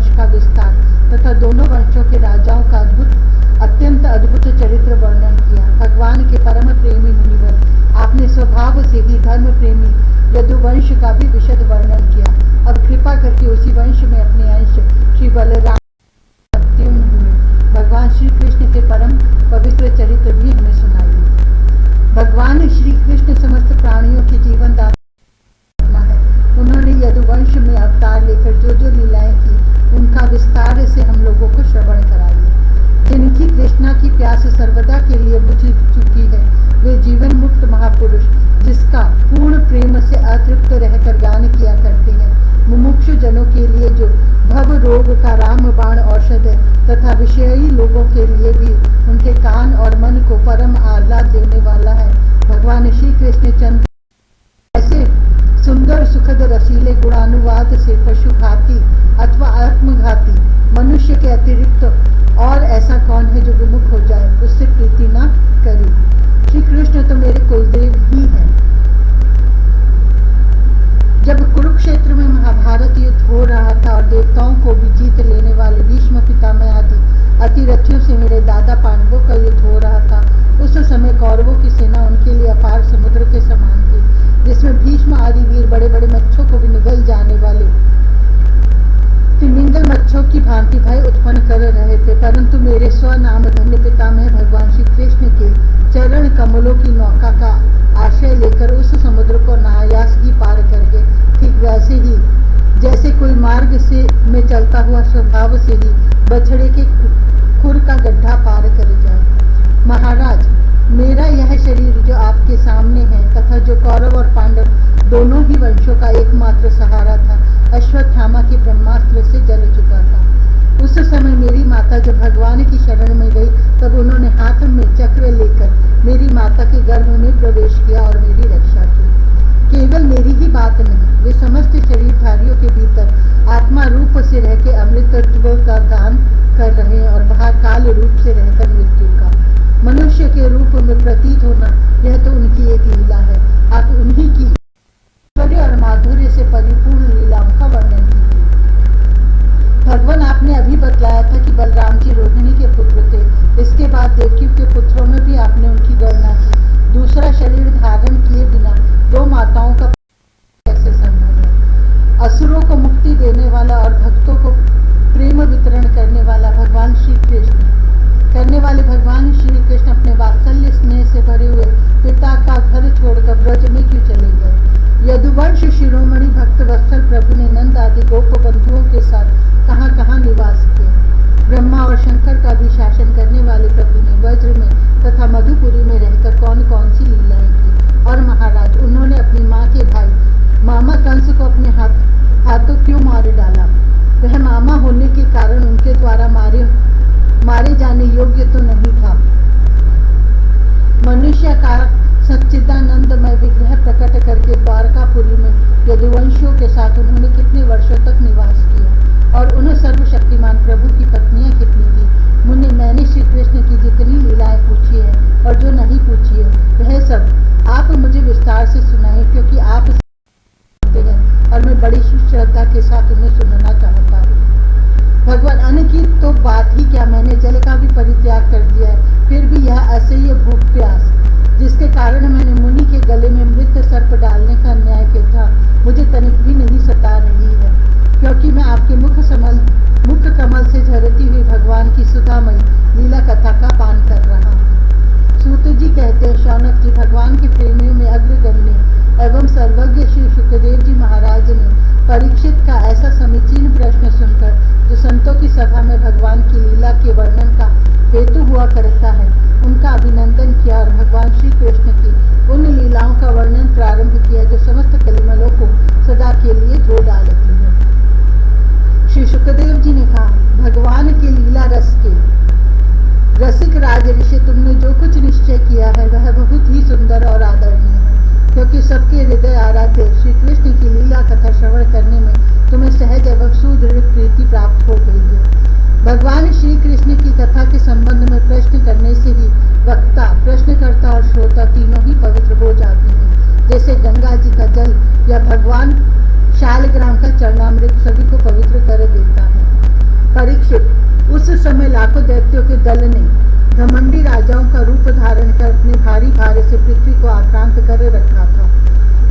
वंश का विस्तार तथा दोनों वंशों के राजाओं का अत्यंत अद्भुत चरित्र वर्णन किया। भगवान के परम प्रेमी मुनिवर आपने स्वभाव से ही धर्म प्रेमी यदुवंश का भी विशद वर्णन किया। अब कृपा करके उसी वंश में अपने अंश श्री बलराम अवतीर्ण हुए भगवान श्री कृष्ण के परम पवित्र चरित्र भी हमें सुनाइए। भगवान श्री कृष्ण समस्त प्राणियों के जीवन दाता है। उन्होंने यदुवंश में अवतार लेकर जो जो लीलाएं की उनका विस्तार से हम लोगों को श्रवण कराइए। जिनकी कृष्णा की प्यास सर्वदा के लिए बुझ चुकी है वे जीवन मुक्त महापुरुष जिसका पूर्ण प्रेम से अतृप्त रहकर गान किया करते हैं। मुमुक्षु जनों के लिए जो भव रोग का रामबाण औषध है तथा विषयी लोगों के लिए भी उनके कान और मन को परम आह्लाद देने वाला है। भगवान श्री कृष्ण चंद्र ऐसे सुंदर सुखद रसीले गुणानुवाद से पशुघाती अथवा आत्मघाती मनुष्य के अतिरिक्त और ऐसा कौन है जो विमुख हो जाए, उससे प्रीति न करे। श्री कृष्ण तो मेरे कुलदेव ही हैं। जब कुरुक्षेत्र में महाभारत युद्ध हो रहा था और देवताओं को भी जीत लेने वाले भीष्म पितामह आदि अतिरथियों से मेरे दादा पांडवों का युद्ध हो रहा था, उस समय कौरवों की सेना उनके लिए अपार समुद्र के समान थी, जिसमें भीष्म आदि वीर बड़े बड़े मच्छों को भी निगल जाने वाले तिमिंगल मच्छों की भांति भय उत्पन्न कर रहे थे। परंतु मेरे स्वनाम धन्य पितामह भगवान श्री कृष्ण के चरण कमलों की नौका का आश्रय लेकर उस समुद्र को अनायास ही पार कर गए। ठीक वैसे ही जैसे कोई मार्ग से में चलता हुआ स्वभाव से ही बछड़े के खुर का गड्ढा पार कर जाए। महाराज, मेरा यह शरीर जो आपके सामने है तथा जो कौरव और पांडव दोनों ही वंशों का एकमात्र सहारा था, अश्वत्थामा के ब्रह्मास्त्र से जल चुका था। उस समय मेरी माता जब भगवान की शरण में गई तब उन्होंने हाथ में चक्र लेकर मेरी माता के गर्भ में प्रवेश किया और मेरी रक्षा की। केवल मेरी ही बात नहीं, वे समस्त शरीरधारियों के भीतर आत्मा रूप से रह के अमृतत्व का दान कर रहे हैं और बाहर काल रूप से रहकर मृत्यु का मनुष्य के रूप में प्रतीत होना, यह तो उनकी एक लीला है। आप उन्हीं की ऐश्वर्य और माधुर्य से परिपूर्ण लीलाओं का वर्णन कीजिए। भगवान, आपने अभी बतलाया था कि बलराम जी रोहिणी के पुत्र थे। इसके बाद देवकी के पुत्रों में भी आपने उनकी गणना की। दूसरा शरीर धारण किए बिना दो माताओं का कैसे संभव है? असुरों को मुक्ति देने वाला और भक्तों को प्रेम वितरण करने वाला भगवान श्री कृष्ण अपने वात्सल्य स्नेह से भरे हुए पिता का घर छोड़कर ब्रज में क्यों चले गए? यदुवंश शिरोमणि भक्त वत्सल प्रभु ने नंद आदि गोप बंधुओं के साथ कहाँ कहाँ निवास किया। ब्रह्मा और शंकर का भी शासन करने वाले प्रभु ने वज्र में तथा मधुपुरी में रहकर कौन कौन सी लीलाएं की। और महाराज, उन्होंने अपनी माँ के भाई मामा कंस को अपने हाथों क्यों मार डाला? वह मामा होने के कारण उनके द्वारा मारे जाने योग्य तो नहीं था। मनुष्य का सच्चिदानंदमय विग्रह प्रकट करके द्वारकापुरी में यदुवंशियों के साथ उन्होंने कितने वर्षों तक निवास किया और उन सर्वशक्तिमान प्रभु की पत्नियां कितनी थी। मुझे मैंने श्री कृष्ण की जितनी लीलाएं पूछी है और जो नहीं पूछी है वह सब आप मुझे विस्तार से सुनाएं, क्योंकि आप हैं और मैं बड़ी श्रद्धा के साथ उन्हें सुनना चाहता हूँ। भगवान, अन्न की तो बात ही क्या, मैंने जल का भी परित्याग कर दिया है, फिर भी यह असह्य भूख प्यास जिसके कारण मैंने मुनि के गले में मृत सर्प डालने का न्याय किया था, मुझे तनिक भी नहीं सता रही है, क्योंकि मैं आपके मुख कमल से झरती हुई भगवान की सुधामयी लीला कथा का पान कर रहा हूँ। सूत जी कहते हैं, शौनक जी, भगवान के प्रेमियों में अग्रगण्य एवं सर्वज्ञ श्री शुक्रदेव जी महाराज ने परीक्षित का ऐसा समीचीन प्रश्न सुनकर जो संतों की सभा में भगवान की लीला के वर्णन का हेतु हुआ करता है, उनका अभिनंदन किया और भगवान श्री कृष्ण की उन लीलाओं का वर्णन प्रारंभ किया जो समस्त कलिमलों को सदा के लिए धो डालती है। श्री शुक्रदेव जी ने कहा, भगवान के लीला रस के रसिक राज ऋषि, तुमने जो कुछ निश्चय किया है वह बहुत ही सुंदर और आदरणीय है, क्योंकि सबके हृदय आराध्य श्री कृष्ण की लीला कथा श्रवण करने में तुम्हें सहज एवं सुदृढ़ प्रीति प्राप्त हो गई है। भगवान श्री कृष्ण की कथा के संबंध में प्रश्न करने से ही वक्ता, प्रश्नकर्ता और श्रोता तीनों ही पवित्र हो जाते हैं, जैसे गंगा जी का जल या भगवान शालग्राम का चरणामृत सभी को पवित्र कर देता है। परीक्षित, उस समय लाखों दैत्यों के दल ने घमंडी राजाओं का रूप धारण कर अपने भारी भार से पृथ्वी को आक्रांत कर रखा था।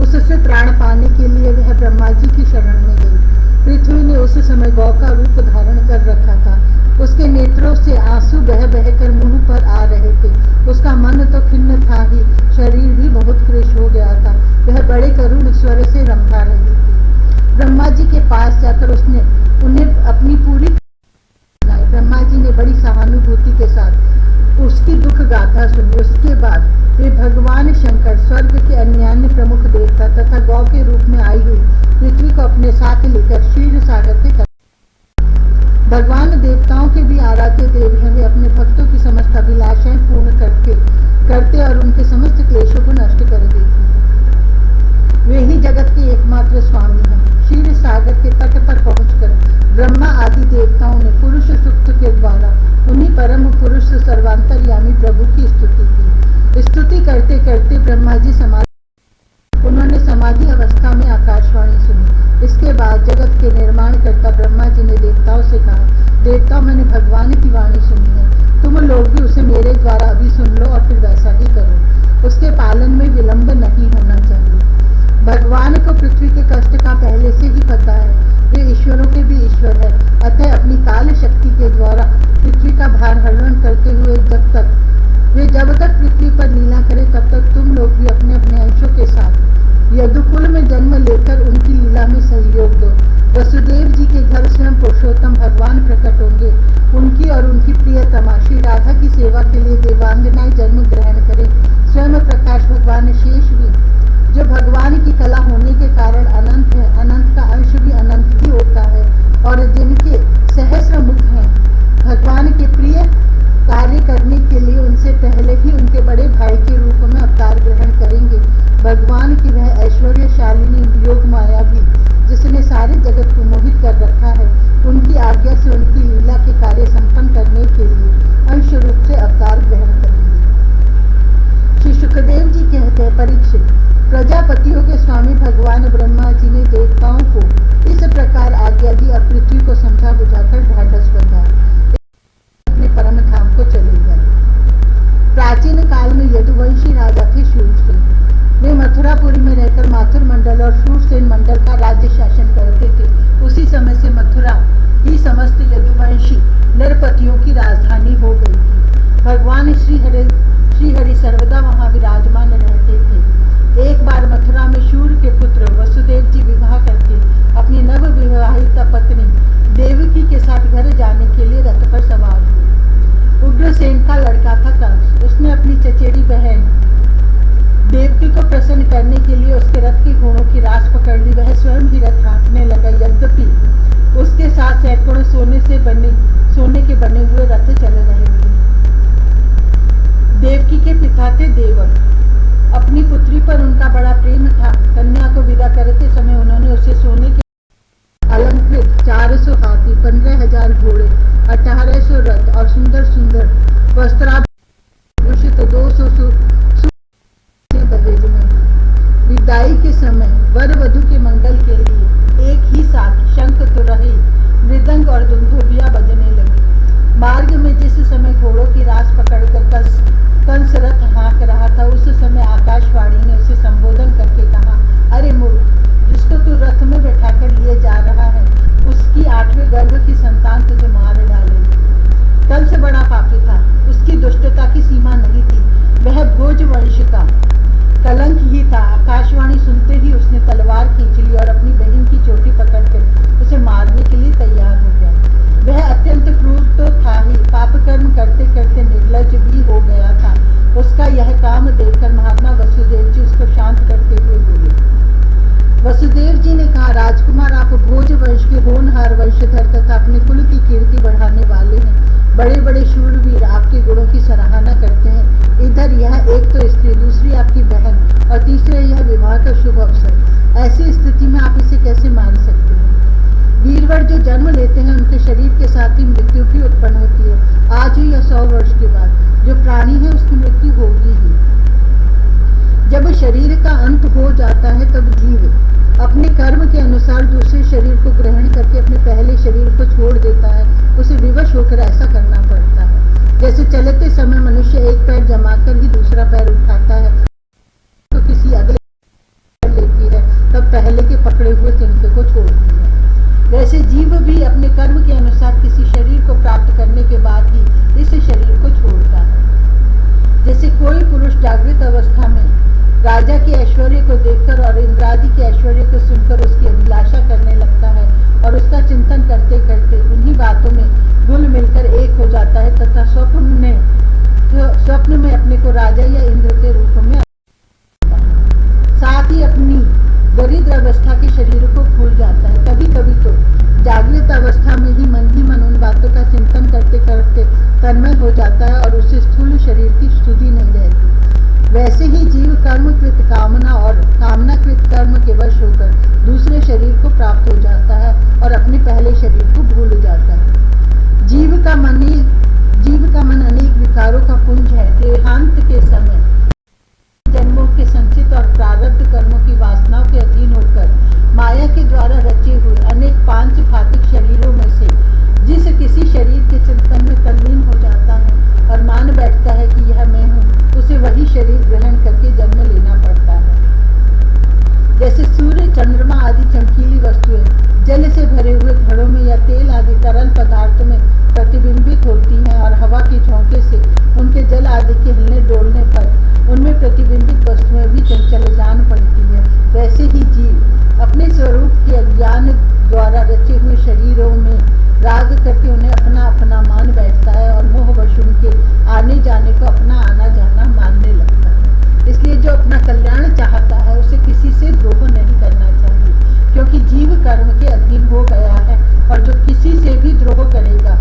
उससे त्राण पाने के लिए वह ब्रह्मा जी की शरण में गई। पृथ्वी ने उस समय गौ का रूप धारण कर रखा था। उसके नेत्रों से आंसू बह बहकर मुंह पर आ रहे थे। उसका मन तो खिन्न था ही, शरीर भी बहुत क्लेश हो गया था। वह बड़े करुण स्वर से रंभा रही थी। ब्रह्मा जी के पास जाकर उसने उन्हें अपनी पूरी ब्रह्मा जी ने बड़ी सहानुभूति के साथ उसकी दुख गाथा सुनी। उसके बाद वे भगवान शंकर, स्वर्ग के अन्य प्रमुख देवता तथा गौ के रूप में आई हुई पृथ्वी को अपने साथ लेकर क्षीर सागर के तट। भगवान देवताओं के भी आराध्य देव हैं। वे अपने भक्तों की समस्त अभिलाषाएं पूर्ण करते और उनके समस्त क्लेशों को नष्ट कर देते। वे ही जगत के एकमात्र स्वामी हैं। क्षीर सागर के तट पर पहुंचकर ब्रह्मा आदि देवताओं ने पुरुष सूक्त के द्वारा उन्हीं परम पुरुष सर्वांतर्यामी प्रभु की स्तुति की। स्तुति करते करते ब्रह्मा जी उन्होंने समाधि अवस्था में आकाशवाणी सुनी। इसके बाद जगत के निर्माण करता ब्रह्मा जी ने देवताओं से कहा, देवताओं, मैंने भगवान की वाणी सुनी है, तुम लोग भी उसे मेरे द्वारा अभी सुन लो और फिर वैसा ही करो। उसके पालन में विलंब नहीं होना चाहिए। भगवान को पृथ्वी के कष्ट का पहले से ही पता है। वे ईश्वरों के भी ईश्वर है। अतः अपनी काल शक्ति के द्वारा पृथ्वी का भार हरण करते हुए जब तक पृथ्वी पर लीला करे तब तक तुम लोग भी अपने अपने अंशों के साथ यदुकुल में जन्म लेकर उनकी लीला में सहयोग दो। वसुदेव जी के घर स्वयं पुरुषोत्तम भगवान प्रकट होंगे। उनकी और उनकी प्रियतमा श्री राधा की सेवा के लिए देवांगनाएं जन्म ग्रहण करें। स्वयं प्रकाश भगवान शेष भी, जो भगवान की कला होने के कारण अनंत है, अनंत का अंश भी अनंत ही होता है, और जिनके सहस्र मुख हैं, भगवान के प्रिय कार्य करने के लिए उनसे पहले ही उनके बड़े भाई के रूप में अवतार ग्रहण करेंगे। भगवान की वह ऐश्वर्यशालिनी योग माया भी, जिसने सारे जगत को मोहित कर रखा है, उनकी आज्ञा से उनकी लीला के कार्य संपन्न करने के लिए अंश रूप से अवतार ग्रहण करेंगे। श्री सुखदेव जी कहते हैं, परीक्षित, प्रजापतियों के स्वामी भगवान ब्रह्मा जी ने देवताओं को इस प्रकार आज्ञा दी और पृथ्वी को समझा बुझाकर ढाढ़स बंधा, अपने परम धाम को चले गए। प्राचीन काल में यदुवंशी राजा थे शूरसेन। वे मथुरापुरी में रहकर माथुर मंडल और शूरसेन मंडल का राज्य शासन करते थे। उसी समय से मथुरा ही समस्त यदुवंशी नरपतियों की राजधानी हो गई थी। भगवान श्री हरि सर्वदा वहां विराजमान रहते थे। एक बार मथुरा में शूर के पुत्र वसुदेव जी विवाह करके अपनी नव विवाहित पत्नी देवकी के साथ घर जाने के लिए रथ पर सवार हुए। उग्रसेन का लड़का था कंस। उसने अपनी चचेरी बहन देवकी को प्रसन्न करने के लिए उसके रथ के घोड़ों की रास पकड़ ली। वह स्वयं ही रथ हाँकने लगा। यद्यपि उसके साथ सैकड़ों सोने के बने हुए रथ चल रहे थे। देवकी के पिता थे देवक। अपनी पुत्री पर उनका बड़ा प्रेम था। कन्या को विदा करते समय उन्होंने उसे सोने के अलंकृत 400 हाथी, 15,000 घोड़े, 1800 रथ और सुंदर सुंदर वस्त्राभूषित 200 दहेज में। विदाई के समय वर वधु के मंगल के लिए एक ही साथ शंख, तुरही, मृदंग और दुंदुभिया बजने लगी। मार्ग में जिस समय घोड़ों की रास पकड़कर कंस रथ हाँक रहा था, उस समय आकाशवाणी ने उसे संबोधन करके कहा, अरे मूर्ख, जिसको तू रथ में बैठाकर लिए जा रहा है, उसकी 8वें गर्भ की संतान तुझे मार डालेगी। कंस बड़ा पापी था। उसकी दुष्टता की सीमा नहीं थी। वह भोज वंश का कलंक ही था। आकाशवाणी सुनते ही उसने तलवार खींच ली और अपनी बहन की चोटी पकड़कर उसे मारने के लिए तैयार हो गया। वह अत्यंत क्रूर तो था ही, पाप कर्म करते करते निर्लज्ज भी हो गया था। उसका यह काम देखकर महात्मा वसुदेव जी उसको शांत करते हुए बोले। वसुदेव जी ने कहा, राजकुमार, आप भोज वंश के होनहार वंशधर तथा अपने कुल की कीर्ति बढ़ाने वाले हैं। बड़े बड़े शूरवीर आपके गुणों की सराहना करते हैं। इधर यह एक तो स्त्री, दूसरी आपकी बहन और तीसरे यह विवाह का शुभ अवसर। ऐसी स्थिति में आप इसे कैसे मान सकते हैं? वीरवर जो जन्म लेते हैं उनके शरीर के साथ ही मृत्यु भी उत्पन्न होती है। आज ही या 100 वर्ष के बाद जो प्राणी है उसकी मृत्यु होगी ही। जब शरीर का अंत हो जाता है तब जीव अपने कर्म के अनुसार दूसरे शरीर को ग्रहण करके अपने पहले शरीर को छोड़ देता है। उस मनुष्य एक पैर जमाकर ही दूसरा पैर उठाता है तो किसी अगले लेती है, तब पहले के पकड़े हुए तिनके को छोड़ती है। वैसे जीव भी अपने कर्म के अनुसार किसी शरीर को प्राप्त करने के बाद ही इस शरीर को छोड़ता है। जैसे कोई पुरुष जागृत अवस्था में राजा के ऐश्वर्य को देखकर और इंद्रादि के ऐश्वर्य को सुनकर उसकी अभिलाषा करने लगता है और उसका चिंतन करते करते उन्हीं बातों में घुल मिलकर एक हो जाता है तथा स्वप्न में अपने को राजा या इंद्र के रूप में साथ ही अपनी दरिद्र अवस्था के शरीर को भूल जाता है। कभी कभी तो जागृत अवस्था में ही मन उन बातों का चिंतन करते करते तन्मय हो जाता है और उसे स्थूल शरीर की स्तुति नहीं रहती। वैसे ही जीव कर्मकृत कामना और कामनाकृत कर्म के वश होकर दूसरे शरीर को प्राप्त हो जाता है और अपने पहले शरीर को भूल जाता है। जीव का मन अनेक विकारों का पुंज है। देहांत के समय जन्मों के संचित और प्रारब्ध कर्मों की वासनाओं के अधीन होकर माया के द्वारा रचे हुए अनेक पांच घातिक शरीरों में से जिस किसी शरीर के चिंतन में तल्लीन हो जाता है और मान बैठता है कि यह मैं हूँ, उसे वही शरीर ग्रहण करके जन्म लेना पड़ता है। जैसे सूर्य, चंद्रमा आदि चमकीली वस्तुएं जल से भरे हुए घड़ों में या तेल आदि तरल पदार्थों में प्रतिबिंबित होती हैं और हवा के झोंके से उनके जल आदि के हिलने डोलने पर उनमें प्रतिबिंबित वस्तुएं भी चंचल जान पड़ती है, वैसे ही जीव अपने स्वरूप के अज्ञान द्वारा रचे हुए शरीरों में राग करके उन्हें अपना अपना मान बैठता है और मोहवश उनके आने जाने को अपना आना जाना मानने लगता है। इसलिए जो अपना कल्याण चाहता है उसे किसी से द्रोह नहीं करना चाहिए, क्योंकि जीव कर्म के अधीन हो गया है और जो किसी से भी द्रोह करेगा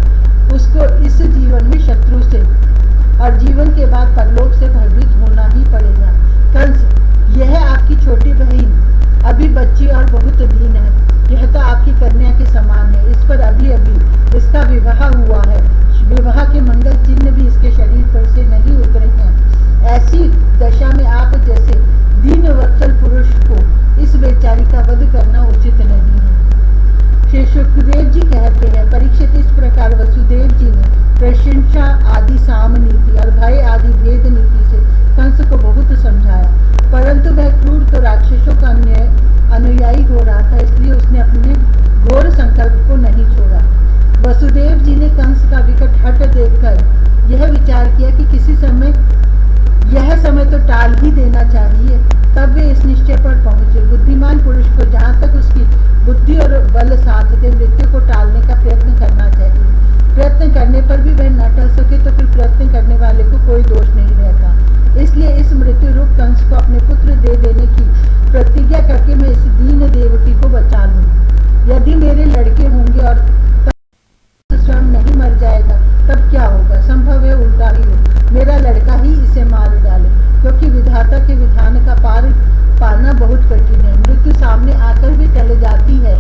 उसको इस जीवन में शत्रु से और जीवन के बाद परलोक से भयभीत होना ही पड़ेगा। कंस, यह आपकी छोटी बहन अभी बच्ची और बहुत दीन है, यह तो आपकी कन्या के समान है, इस पर अभी इसका विवाह हुआ है, विवाह के मंगल चिन्ह भी इसके शरीर पर से नहीं उतरे हैं। ऐसी दशा में आप जैसे दीन वत्सल पुरुष को इस बेचारी का वध करना उचित नहीं है। श्री सुखदेव जी कहते हैं, परीक्षित, इस प्रकार वसुदेव जी ने प्रशंसा आदि साम नीति और भय आदि भेद नीति से कंस को बहुत समझाया, परंतु वह क्रूर तो राक्षसों का अनुयायी हो रहा था, इसलिए उसने अपने घोर संकल्प को नहीं छोड़ा। वसुदेव जी ने कंस का विकट हठ देखकर यह विचार किया कि किसी समय यह समय तो टाल ही देना चाहिए। तब वे इस निश्चय पर पहुंचे, बुद्धिमान पुरुष को जहाँ तक उसकी बुद्धि और बल साथ दे मृत्यु को टालने का प्रयत्न करना चाहिए। प्रयत्न करने पर भी वह न टल सके तो फिर प्रयत्न करने वाले को कोई दोष नहीं रहता। इसलिए इस मृत्यु रूप कंस को अपने पुत्र दे देने की प्रतिज्ञा करके मैं इस दीन देवकी को बचा लूंगी। यदि मेरे लड़के होंगे और स्वयं नहीं मर जाएगा तब क्या होगा? संभव है उल्टा ही हो, मेरा लड़का ही इसे मार डाले, क्योंकि विधाता के विधान का पार पाना बहुत कठिन है। मृत्यु सामने आकर भी टल जाती है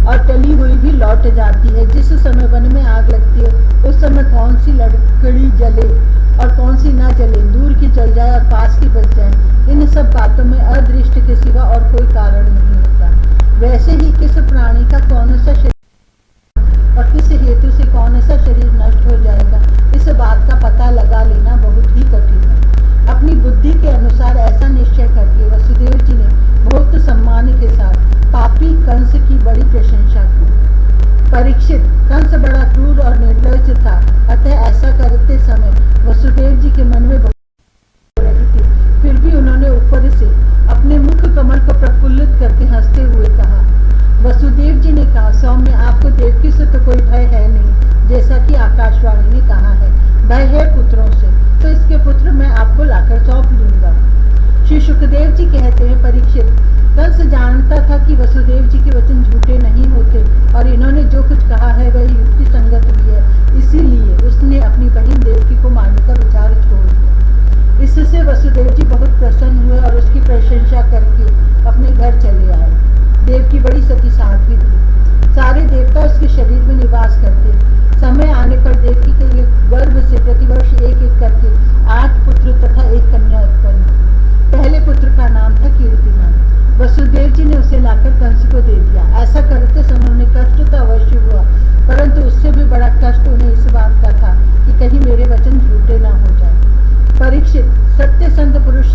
और टली हुई भी लौट जाती है। जिस समय वन में आग लगती है उस समय कौन सी लकड़ी जले और कौन सी ना जले, दूर की जल जाए और पास की बच जाए, इन सब बातों में अदृष्ट के सिवा और कोई कारण नहीं होता। वैसे ही किस प्राणी का कौन सा शरीर और किस हेतु से कौन सा शरीर नष्ट हो जाएगा, इस बात का पता लगा लेना बहुत ही कठिन है। अपनी बुद्धि के अनुसार ऐसा निश्चय करके वसुदेव जी ने बहुत सम्मान के साथ पापी कंस की बड़ी प्रशंसा की। परीक्षित, कंस बड़ा क्रूर और निर्लज्ज था, अतः ऐसा करते समय वसुदेव जी के मन में बहुत रही थी। फिर भी उन्होंने ऊपर से अपने मुख कमल को प्रफुल्लित करके हंसते हुए कहा। वसुदेव जी ने कहा, सौम्य, आपको देवकी से तो कोई भय है नहीं, जैसा कि आकाशवाणी ने कहा है। भय है पुत्रों से, तो इसके पुत्र मैं आपको लाकर सौंप दूंगा। श्री सुखदेव जी कहते हैं, परीक्षित, कंस जानता था कि वसुदेव जी के वचन झूठे नहीं होते और इन्होंने जो कुछ कहा है वह युक्ति संगत भी है, इसीलिए उसने अपनी बहन देवकी को मारने का विचार छोड़ दिया। इससे वसुदेव जी बहुत प्रसन्न हुए और उसकी प्रशंसा करके अपने घर चले आए। देवकी बड़ी सती साध्वी थी, सारे देवता उसके शरीर में निवास करते। समय आने पर देवकी के गर्भ से प्रतिवर्ष एक एक करके 8 पुत्र तथा 1 कन्या उत्पन्न। पहले पुत्र का नाम था कीर्तिमान। वसुदेव जी ने उसे लाकर कंस को दे दिया। ऐसा करते समय उन्हें कष्ट तो अवश्य हुआ, परंतु उससे भी बड़ा कष्ट उन्हें इस बात का था कि कहीं मेरे वचन झूठे न सत्यसंध पुरुष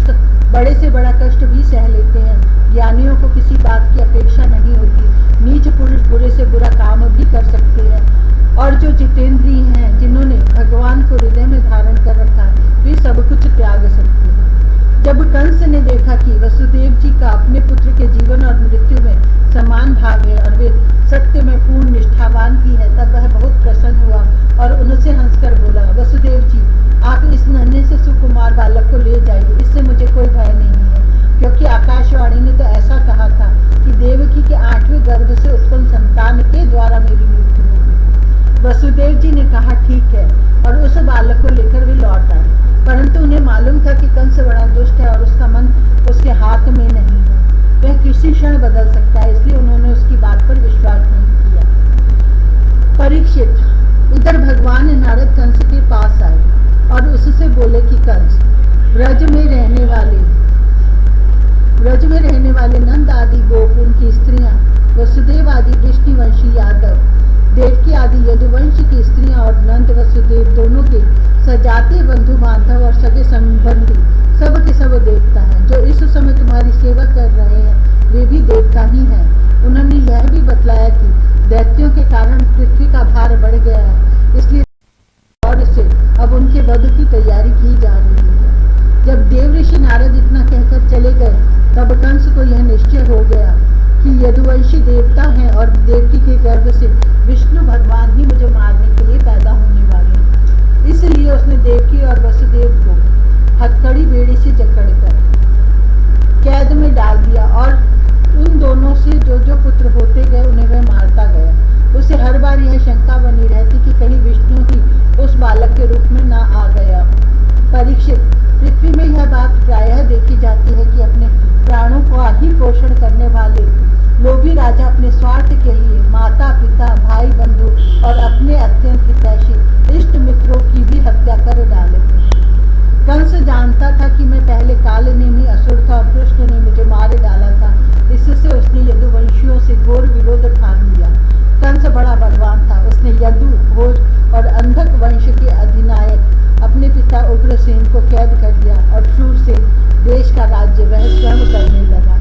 बड़े से बड़ा कष्ट भी सह लेते हैं। ज्ञानियों को किसी बात की अपेक्षा नहीं होती। नीच पुरुष बुरे से बुरा काम भी कर सकते हैं, और जो जितेंद्रिय हैं, जिन्होंने भगवान को हृदय में धारण कर रखा है, वे सब कुछ त्याग सकते हैं। जब कंस ने देखा कि वसुदेव जी का अपने पुत्र के जीवन और मृत्यु में समान भाग है और वे सत्य में पूर्ण निष्ठावान भी है, तब वह बहुत प्रसन्न हुआ और उनसे हंसकर बोला, वसुदेव जी, आप इस नन्हे से सुकुमार बालक को ले जाइए, इससे मुझे कोई भय नहीं है, क्योंकि आकाशवाणी ने तो ऐसा कहा था कि देवकी के 8वें गर्भ से उत्पन्न संतान के द्वारा मेरी मृत्यु होगी। वसुदेव जी ने कहा, ठीक है, और उस बालक को लेकर वे लौट आए। परंतु उन्हें मालूम था कि कंस बड़ा दुष्ट है और उसका मन उसके हाथ में नहीं है, वह किसी क्षण बदल सकता है, इसलिए उन्होंने उसकी बात पर विश्वास नहीं किया। परीक्षित, इधर भगवान नारद कंस के पास आए और उससे बोले कि कंस, ब्रज में रहने वाले नंद आदि गोप, उनकी स्त्रियां, वसुदेव आदि कृष्णवंशी यादव, देवकी आदि यदुवंश की स्त्रियां और नंद वसुदेव दोनों के सजातीय बंधु बांधव और सगे संबंधी सब के सब देवता हैं। जो इस समय तुम्हारी सेवा कर रहे हैं वे भी देवता ही हैं। उन्होंने यह भी बतलाया कि दैत्यों के कारण पृथ्वी का भार बढ़ गया है, इसलिए और से अब उनके वध की तैयारी की जा रही है। जब देव ऋषि नारद इतना कहकर चले गए, तब कंस को यह निश्चय हो गया कि यदुवंशी देवता हैं और देवकी के गर्भ से विष्णु भगवान ही मुझे मारने के लिए पैदा होने वाले हैं। इसलिए उसने देवकी और वसुदेव को हथकड़ी बेड़ी से जकड़कर कैद में डाल दिया और उन दोनों से जो जो पुत्र होते गए उन्हें वह मारता गया। उसे हर बार यह शंका बनी रहती कि कहीं विष्णु ही उस बालक के रूप में न आ गया। परीक्षित, पृथ्वी में यह बात प्रायः देखी जाती है कि अपने प्राणों को ही पोषण करने वाले लोभी राजा अपने स्वार्थ के लिए माता पिता, भाई बंधु और अपने अत्यंत हितैषी इष्ट मित्रों की भी हत्या कर डालते हैं। कंस जानता था कि मैं पहले कालनेमी असुर था और कृष्ण ने मुझे मार डाला था, इससे उसने यदुवंशियों से घोर विरोध ठान लिया। कंस बड़ा बलवान था, उसने यदु, भोज और अंधक वंश के अधिनायक अपने पिता उग्रसेन को कैद कर दिया और शूरसेन देश का राज्य वह स्वयं करने लगा।